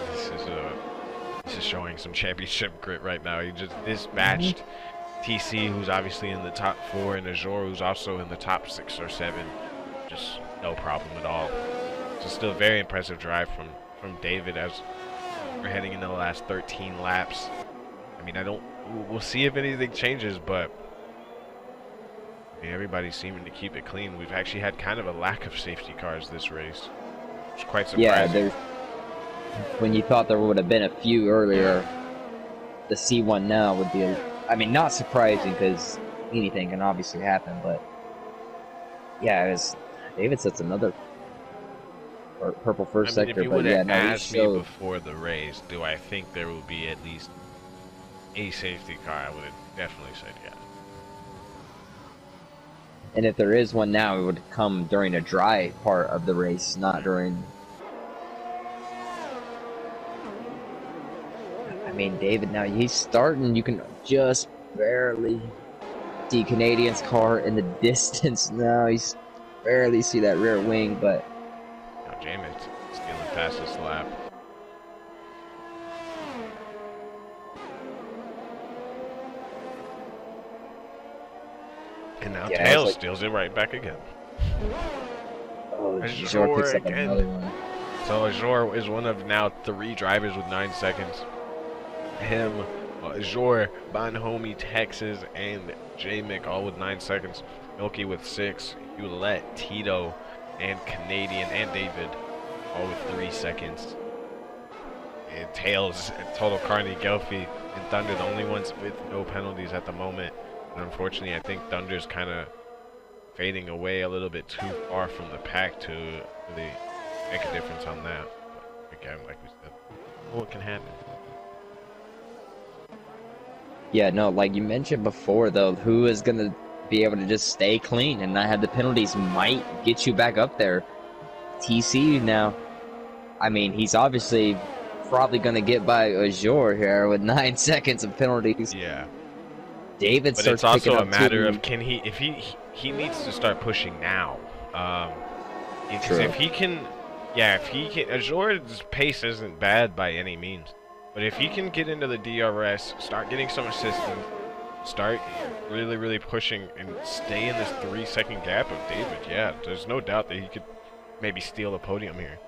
this is showing some championship grit right now. He just dispatched TC, who's obviously in the top 4, and Azure, who's also in the top 6 or 7. Just no problem at all. So still a very impressive drive from David as we're heading into the last 13 laps. I mean, we'll see if anything changes, but I mean, everybody's seeming to keep it clean. We've actually had kind of a lack of safety cars this race. It's quite surprising. Yeah, when you thought there would have been a few earlier, the C1 now would be, I mean, not surprising because anything can obviously happen, but yeah, David sets another purple first sector. If you would have asked me before the race, do I think there will be at least a safety car, I would have definitely said yeah. And if there is one now, it would come during a dry part of the race, not during... I mean, David, now he's starting. You can just barely see Canadian's car in the distance now. He's barely see that rear wing, but... Now Jameis stealing past this lap. And now Tails steals it right back again. Oh, Azure picks up another one. So Azure is one of now 3 drivers with 9 seconds. Him, Azure, Bonhomie, Texas, and J-Mick all with 9 seconds. Milky with 6. Hewlett, Tito, and Canadian, and David all with 3 seconds. And Tails, Total Carney, Gelfie, and Thunder, the only ones with no penalties at the moment. And unfortunately, I think Thunder's kind of fading away a little bit too far from the pack to really make a difference on that. But again, like we said, what can happen? Yeah, no, like you mentioned before, though, who is going to be able to just stay clean and not have the penalties might get you back up there. TC now, I mean, he's obviously probably going to get by Azure here with 9 seconds of penalties. Yeah. David but starts it's also a matter too. of can he, if he needs to start pushing now. Because if he can, Azure's pace isn't bad by any means. But if he can get into the DRS, start getting some assistance, start really, really pushing and stay in this 3-second gap of David, yeah, there's no doubt that he could maybe steal a podium here.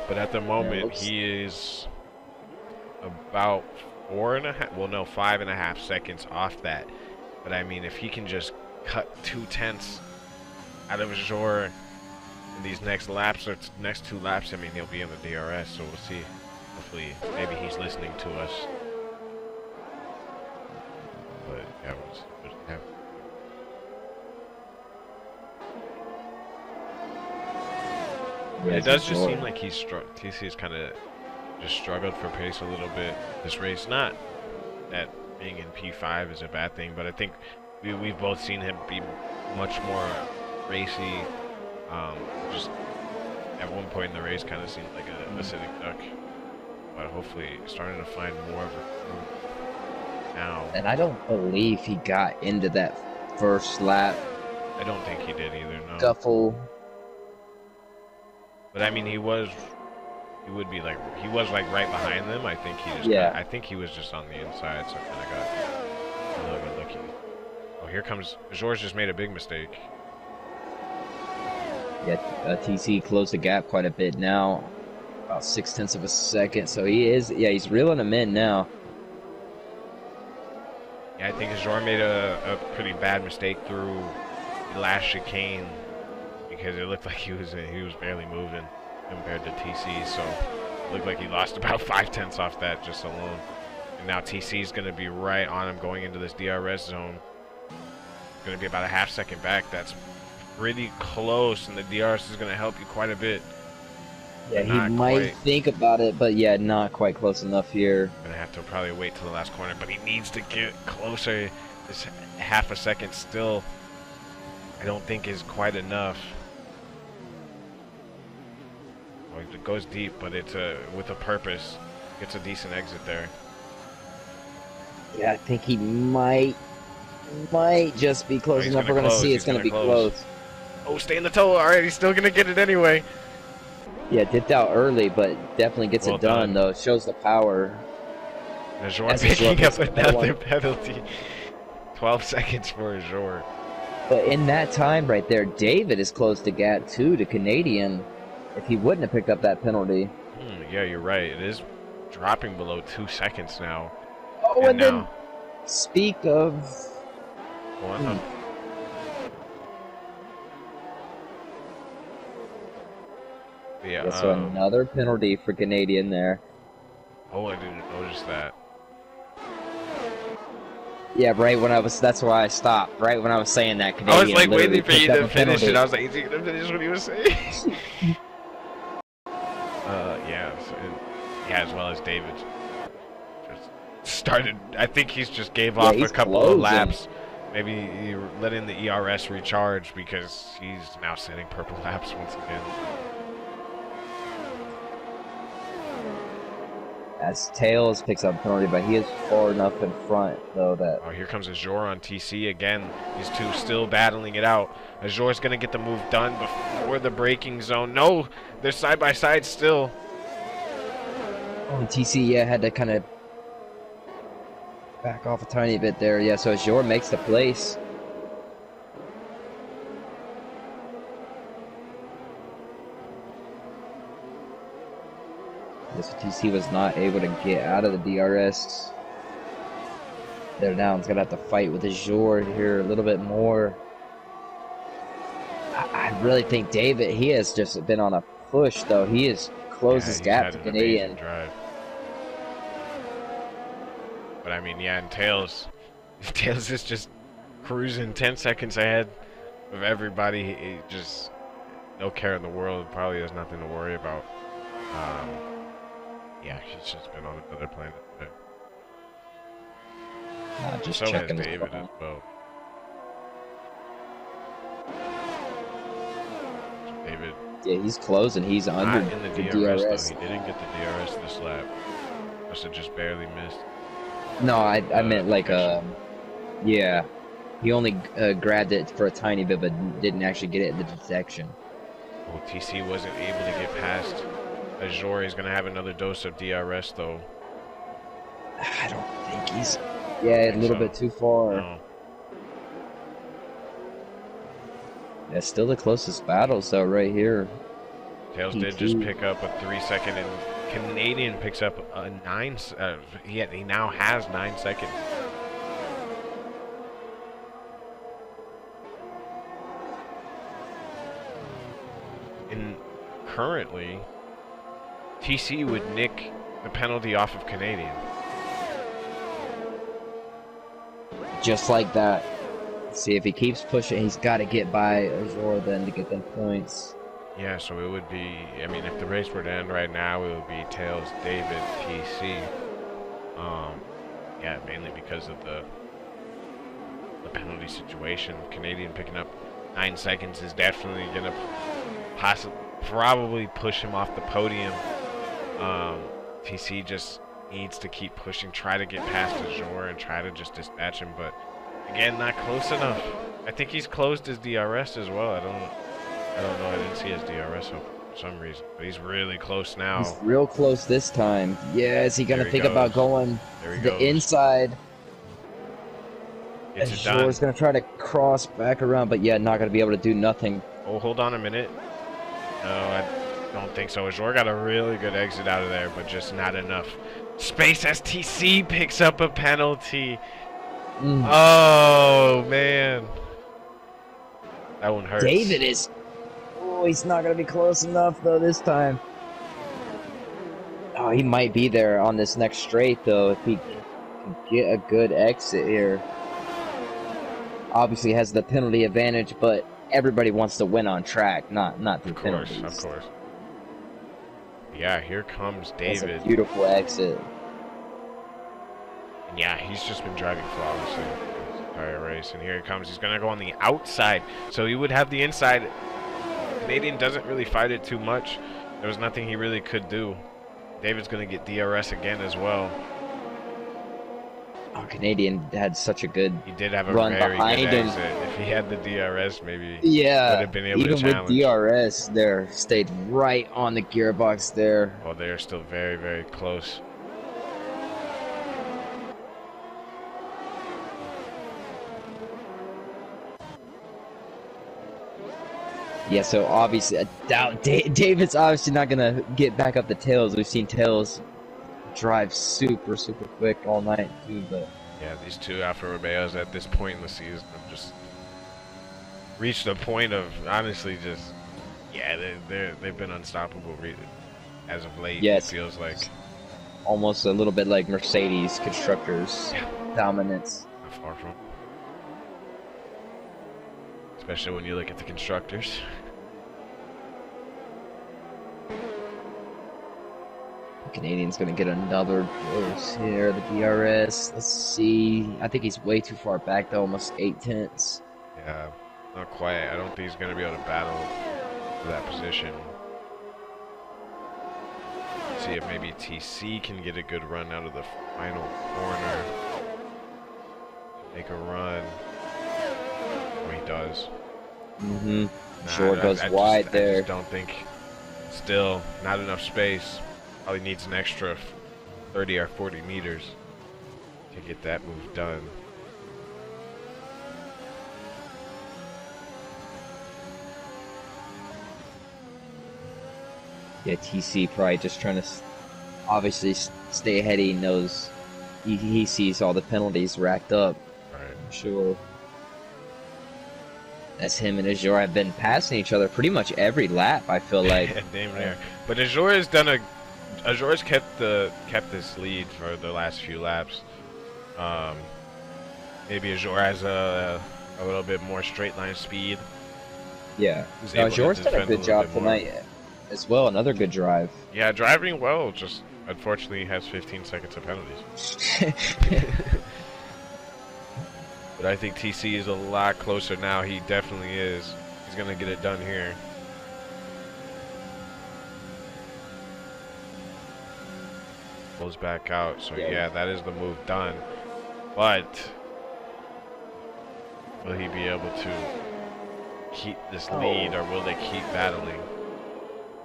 But at the moment, he is about 5.5 seconds off that. But I mean, if he can just cut 2/10 out of Azure in these next laps or next 2 laps, I mean, he'll be in the DRS. So we'll see. Hopefully, maybe he's listening to us. But yeah, we'll see. Yeah, it does just seem like TC has kind of just struggled for pace a little bit this race. Not that being in P5 is a bad thing, but I think we've both seen him be much more racy. Just at one point in the race kind of seemed like a sitting duck. But hopefully starting to find more of a groove now. And I don't believe he got into that first lap. I don't think he did either, no. Scuffle. But I mean, he was like right behind them. I think he just I think he was just on the inside, so kind of got a little bit lucky. Oh, here comes George. Just made a big mistake. Yeah, TC closed the gap quite a bit now, about 0.6 of a second. So he's reeling him in now. Yeah, I think Azure made a pretty bad mistake through the last chicane because it looked like he was barely moving compared to TC. So it looked like he lost about 0.5 off that just alone. And now TC is going to be right on him going into this DRS zone. Going to be about a 0.5 second back. That's pretty close, and the DRS is going to help you quite a bit. Yeah, he might think about it, but yeah, not quite close enough here. Going to have to probably wait till the last corner, but he needs to get closer. This 0.5 second still, I don't think is quite enough. Well, it goes deep, but it's with a purpose. Gets a decent exit there. Yeah, I think he might just be close enough. We're gonna see. It's gonna be close. Oh, stay in the toe. All right, he's still gonna get it anyway. Yeah, dipped out early, but definitely gets it done though. Shows the power. Ajor picking up another penalty. 12 seconds for Ajor. But in that time right there, David is close to Gap 2 to Canadian. If he wouldn't have picked up that penalty. Yeah, you're right. It is dropping below 2 seconds now. Oh, and then speak of... Yeah, so another penalty for Canadian there. Oh, I didn't notice that. Yeah, right when I was, that's why I stopped. Right when I was saying that, Canadian I was like waiting for you to finish it. I was like, is he gonna finish what he was saying? Yeah, as well as David. Just started. I think he's just gave off a couple of laps. Maybe he let in the ERS recharge because he's now setting purple laps once again. As Tails picks up penalty, but he is far enough in front, though, that... Oh, here comes Ajor on TC again. These two still battling it out. Ajor's going to get the move done before the braking zone. No, they're side by side still. Oh, TC, yeah, had to kind of back off a tiny bit there. Yeah, so Ajor makes the place. This TC was not able to get out of the DRS. There now, he's gonna have to fight with Ajor here a little bit more. I really think David, he has just been on a push though. He has closed his gap to Canadian. But I mean, yeah, and Tails is just cruising 10 seconds ahead of everybody. He just no care in the world. Probably has nothing to worry about. Yeah, he's just been on another planet today. Just so has checking David as well. David. Yeah, he's closing. He's under in the DRS. Though. He didn't get the DRS this lap. Must have just barely missed. No, I meant like yeah. He only grabbed it for a tiny bit, but didn't actually get it in the detection. Well, TC wasn't able to get past. Ajor is going to have another dose of DRS, though. I don't think he's... Yeah, a little bit too far. No. Yeah, still the closest battles, though, right here. Tails did just pick up a 3-second, and Canadian picks up a 9... he now has 9 seconds. And currently... TC would nick the penalty off of Canadian. Just like that. See, if he keeps pushing, he's got to get by Ajor then to get them points. Yeah, so it would be... I mean, if the race were to end right now, it would be Tails, David, TC. Yeah, mainly because of the penalty situation. Canadian picking up 9 seconds is definitely going to probably push him off the podium. TC just needs to keep pushing, try to get past Ajor and try to just dispatch him, but again, not close enough. I think he's closed his DRS as well. I don't know. I didn't see his DRS open for some reason, but he's really close now. He's real close this time. Yeah, is he gonna think about going to the inside? Ajor's gonna try to cross back around, but yeah, not gonna be able to do nothing. Oh, hold on a minute. No, I don't think so. Ajor got a really good exit out of there, but just not enough space as TC picks up a penalty. Oh, man. That one hurts. David is... Oh, he's not going to be close enough, though, this time. Oh, he might be there on this next straight, though, if he can get a good exit here. Obviously has the penalty advantage, but everybody wants to win on track, not through penalties. Of course. Yeah, here comes David. That's a beautiful exit. And yeah, he's just been driving flawlessly this entire race. And here he comes. He's going to go on the outside. So he would have the inside. Canadian doesn't really fight it too much. there was nothing he really could do. David's gonna get DRS again as well. Our Canadian had such a good He did have a run very behind good him. exit. If he had the DRS, maybe Yeah, would have been able even to with challenge. DRS, there stayed right on the gearbox there. Oh, they're still very, very close. Yeah, so obviously, I doubt David's obviously not gonna get back up the tails. We've seen tails drive super, super quick all night too, but Yeah, these two Alfa Romeos at this point in the season have just reached a point of honestly just, yeah, they've been unstoppable as of late. Yes. It feels like almost a little bit like Mercedes constructors dominance. not far from. Especially when you look at the constructors. The Canadian's gonna get another dose here. The DRS. Let's see. I think he's way too far back though, almost 8/10. Yeah, not quite. I don't think he's going to be able to battle for that position. See if maybe TC can get a good run out of the final corner. Make a run. Oh, he does. Mm-hmm. Nah, Sure goes wide there. I just don't think. Still, not enough space. Probably needs an extra 30 or 40 meters to get that move done. Yeah, TC probably just trying to obviously stay ahead. He knows he sees all the penalties racked up. Right. I'm sure. That's him and Azure have been passing each other pretty much every lap, I feel like. Damn near. But Azure has done Azure's kept this lead for the last few laps. Maybe Azure has a little bit more straight line speed. Yeah. He's No, able to Azure's done a defend good little job bit more. tonight as well. Another good drive. Yeah, driving well, just unfortunately has 15 seconds of penalties. But I think TC is a lot closer now. He definitely is. He's going to get it done here. Pulls back out. So, yeah, that is the move done. But will he be able to keep this lead, or will they keep battling?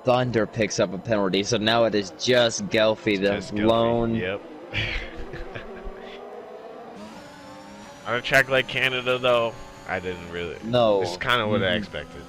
Thunder picks up a penalty, so now it is just Gelfie, the lone. Yep. On a track like Canada, though, I didn't really. No. This is kind of what I expected.